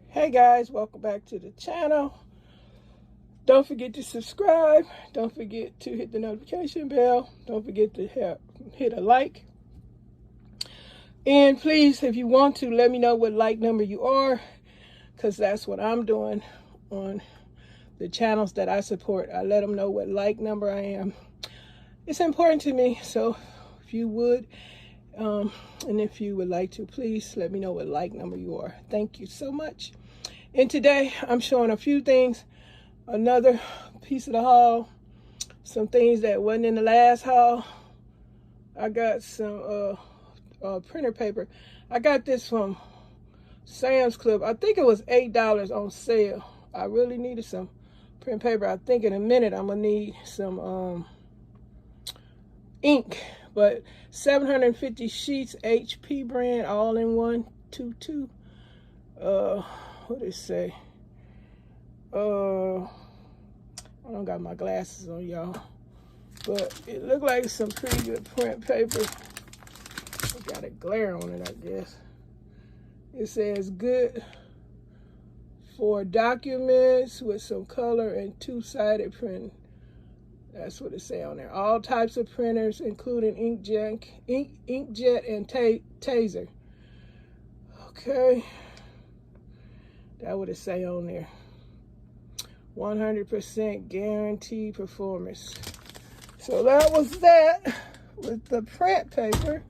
Hey guys, welcome back to the channel. Don't forget to subscribe. Don't forget to hit the notification bell. Don't forget to hit a like. And please, if you want to, let me know what like number you are, because that's what I'm doing on the channels that I support. I let them know what like number I am. It's important to me, so if you would, and if you would like to, please let me know what like number you are. Thank you so much. And today I'm showing a few things, another piece of the haul, some things that wasn't in the last haul. I got some printer paper. I got this from Sam's Club. I think it was $8 on sale. I really needed some print paper. I think in a minute I'm gonna need some ink, but 750 sheets, HP brand, all in one, 2. What did it say? I don't got my glasses on, y'all, but it looked like some pretty good print paper. It got a glare on it, I guess. It says good for documents with some color and two-sided printing. That's what it say on there. All types of printers, including inkjet and taser. Okay. That what it say on there. 100% guaranteed performance. So that was that with the print paper.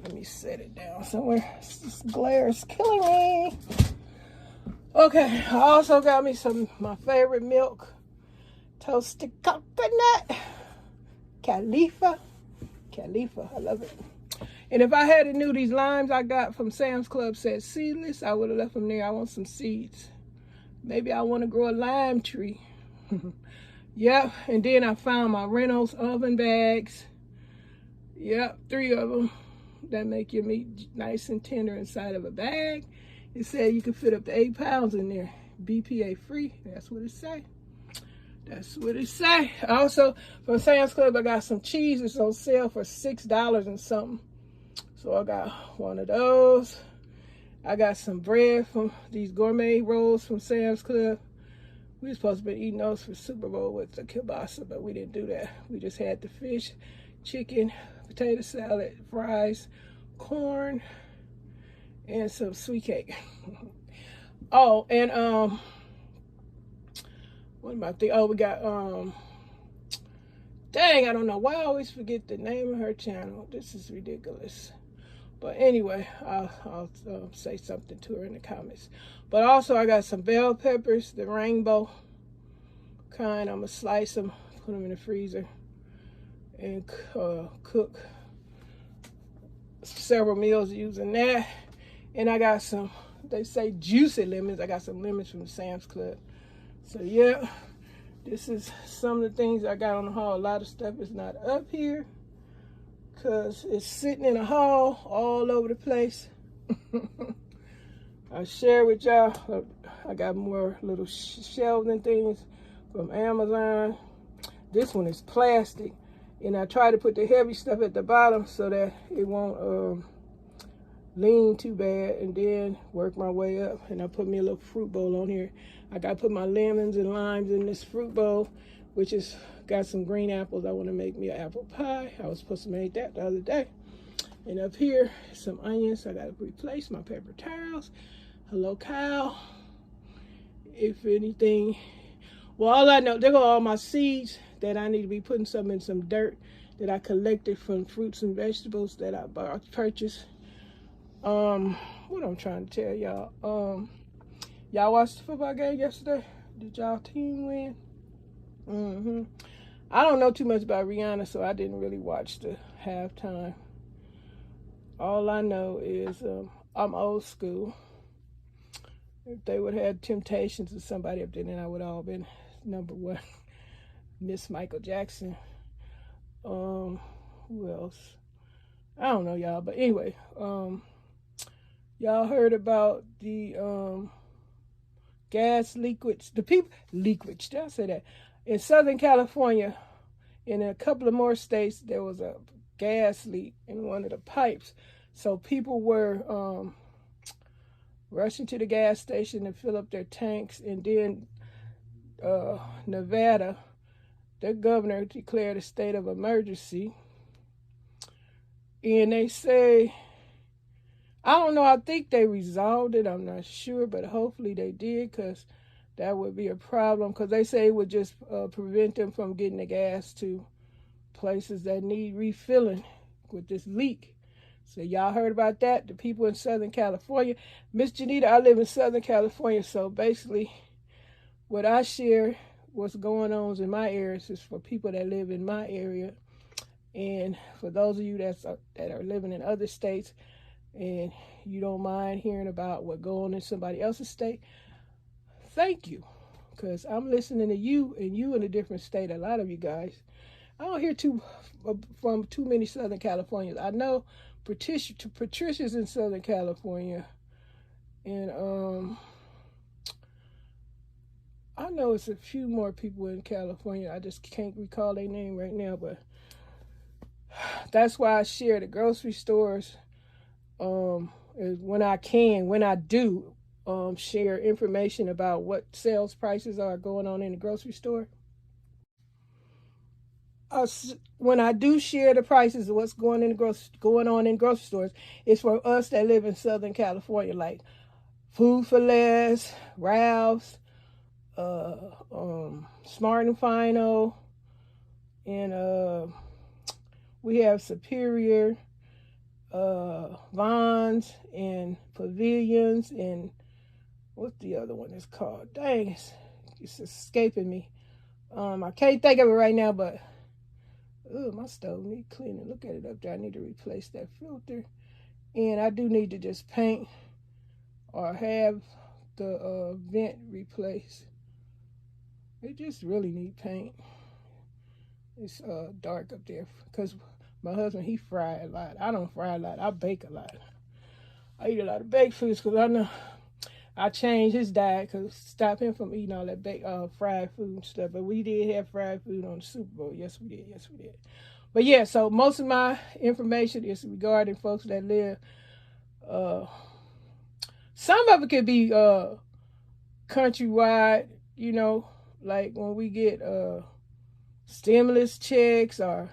Let me set it down somewhere. This glare is killing me. Okay, I also got me my favorite milk. Toasted coconut. Khalifa, I love it. And if I had knew these limes I got from Sam's Club said seedless, I would have left them there. I want some seeds. Maybe I want to grow a lime tree. Yep, and then I found my Reynolds oven bags. Yep, 3 of them that make your meat nice and tender inside of a bag. It said you can fit up to 8 pounds in there. BPA free, that's what it say. That's what it say. Also, from Sam's Club, I got some cheese. It's on sale for $6 and something. So I got one of those. I got some bread from these gourmet rolls from Sam's Club. We were supposed to be eating those for Super Bowl with the kielbasa, but we didn't do that. We just had the fish, chicken, potato salad, fries, corn, and some sweet cake. Oh, and what am I thinking? Oh, we got dang, I don't know why I always forget the name of her channel. This is ridiculous. But anyway, I'll say something to her in the comments. But also, I got some bell peppers, the rainbow kind. I'm going to slice them, put them in the freezer, and cook several meals using that. And I got some, they say juicy lemons. I got some lemons from Sam's Club. So, yeah, this is some of the things I got on the haul. A lot of stuff is not up here, because it's sitting in a haul all over the place. I share with y'all. I got more little shelving things from Amazon. This one is plastic, and I try to put the heavy stuff at the bottom so that it won't lean too bad, and then work my way up. And I put me a little fruit bowl on here. I got to put my lemons and limes in this fruit bowl, which is got some green apples. I want to make me an apple pie. I was supposed to make that the other day. And up here, some onions. I got to replace my paper towels. Hello, cow. If anything, well, all I know, there go all my seeds that I need to be putting some in some dirt that I collected from fruits and vegetables that I purchased. What I'm trying to tell y'all. Y'all watched the football game yesterday? Did y'all team win? I don't know too much about Rihanna, so I didn't really watch the halftime. All I know is I'm old school. If they would have had Temptations or somebody up there, then I would have all been #1. Miss Michael Jackson. Who else? I don't know, y'all. But anyway, y'all heard about the gas leakage? Leakage, did I say that? In Southern California, in a couple of more states, there was a gas leak in one of the pipes. So people were rushing to the gas station to fill up their tanks. And then Nevada, their governor declared a state of emergency. And they say, I don't know, I think they resolved it. I'm not sure, but hopefully they did, because that would be a problem, because they say it would just prevent them from getting the gas to places that need refilling with this leak. So y'all heard about that? The people in Southern California. Miss JENITA, I live in Southern California, so basically what I share, what's going on in my areas, is for people that live in my area. And for those of you that are living in other states and you don't mind hearing about what goes on in somebody else's state, thank you, because I'm listening to you, and you in a different state, a lot of you guys. I don't hear from too many Southern Californians. I know Patricia's in Southern California, and I know it's a few more people in California. I just can't recall their name right now, but that's why I share the grocery stores when I do share information about what sales prices are going on in the grocery store. When I do share the prices of what's going on in grocery stores, it's for us that live in Southern California, like Food for Less, Ralph's, Smart and Final, and we have Superior, Vons, and Pavilions, and what's the other one is called? Dang, it's escaping me. I can't think of it right now, but my stove need cleaning. Look at it up there. I need to replace that filter, and I do need to just paint or have the vent replaced. It just really need paint. It's dark up there because my husband, he fry a lot. I don't fry a lot. I bake a lot. I eat a lot of baked foods because I know I changed his diet because stop him from eating all that fried food and stuff. But we did have fried food on the Super Bowl. Yes, we did. Yes, we did. But yeah, so most of my information is regarding folks that live. Some of it could be countrywide, you know, like when we get stimulus checks or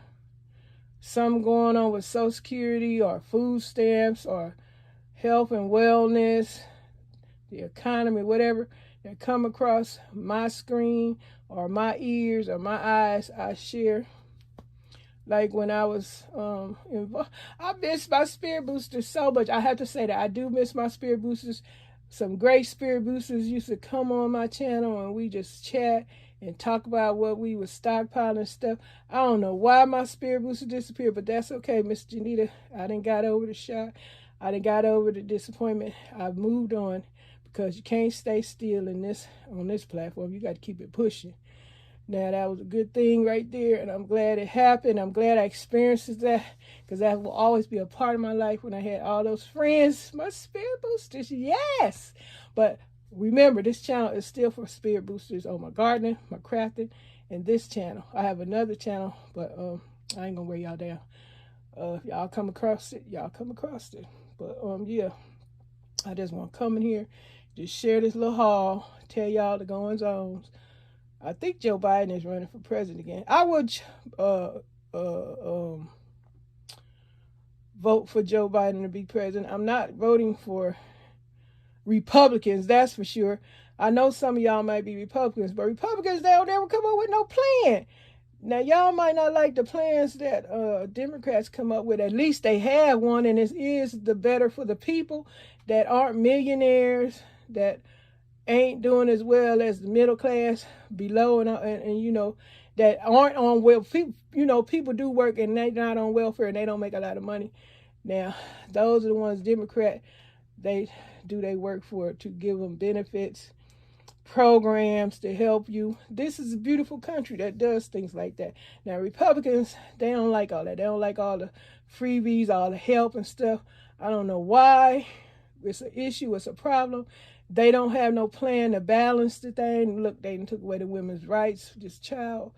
something going on with Social Security or food stamps or health and wellness, the economy, whatever that come across my screen or my ears or my eyes, I share. Like when I was involved, I miss my spirit boosters so much. I have to say that I do miss my spirit boosters. Some great spirit boosters used to come on my channel and we just chat and talk about what we were stockpiling stuff. I don't know why my spirit booster disappeared, but that's okay, Miss JENITA. I done got over the shock. I done got over the disappointment. I've moved on, because you can't stay still on this platform. You got to keep it pushing. Now, that was a good thing right there, and I'm glad it happened. I'm glad I experienced that, because that will always be a part of my life when I had all those friends, my spirit boosters, yes. But remember, this channel is still for spirit boosters on my gardening, my crafting, and this channel. I have another channel, but I ain't going to wear y'all down. If y'all come across it, y'all come across it. But yeah, I just want to come in here, just share this little haul, tell y'all the goings-ons. I think Joe Biden is running for president again. I would vote for Joe Biden to be president. I'm not voting for Republicans, that's for sure. I know some of y'all might be Republicans, but Republicans, they don't ever come up with no plan. Now, y'all might not like the plans that Democrats come up with. At least they have one, and it is the better for the people that aren't millionaires, that ain't doing as well as the middle class below, and you know, that aren't on welfare. You know, people do work and they're not on welfare and they don't make a lot of money. Now, those are the ones Democrat, they do their work for, to give them benefits, programs to help you. This is a beautiful country that does things like that. Now, Republicans, they don't like all that. They don't like all the freebies, all the help and stuff. I don't know why. It's an issue. It's a problem. They don't have no plan to balance the thing. Look, they took away the women's rights. Just child,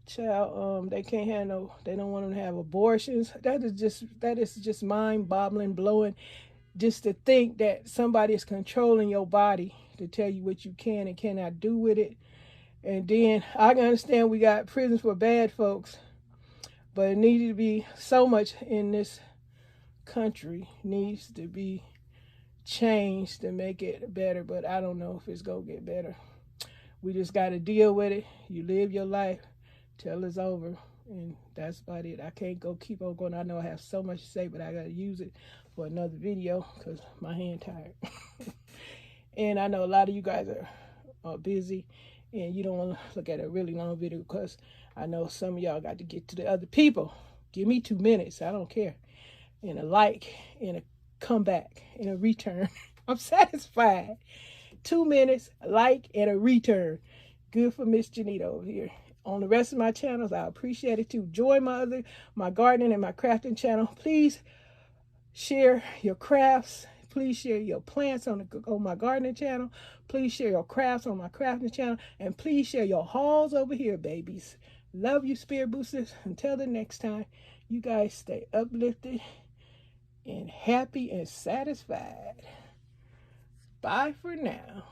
they can't have no, they don't want them to have abortions. That is just mind-boggling, blowing. just to think that somebody is controlling your body to tell you what you can and cannot do with it. And then I can understand we got prisons for bad folks, but it needs to be so much in this country needs to be changed to make it better. But I don't know if it's gonna get better. We just got to deal with it. You live your life till it's over, and that's about it. I can't keep on going. I know I have so much to say, but I got to use it for another video because my hand tired. And I know a lot of you guys are busy, and you don't want to look at a really long video because I know some of y'all got to get to the other people. Give me 2 minutes. I don't care. And a like, and a comeback, and a return. I'm satisfied. 2 minutes, a like, and a return. Good for Miss Jenita over here. On the rest of my channels, I appreciate it too. Join my gardening and my crafting channel. Please share your crafts. Please share your plants on my gardening channel. Please share your crafts on my crafting channel. And please share your hauls over here, babies. Love you, Spirit Boosters. Until the next time, you guys stay uplifted and happy and satisfied. Bye for now.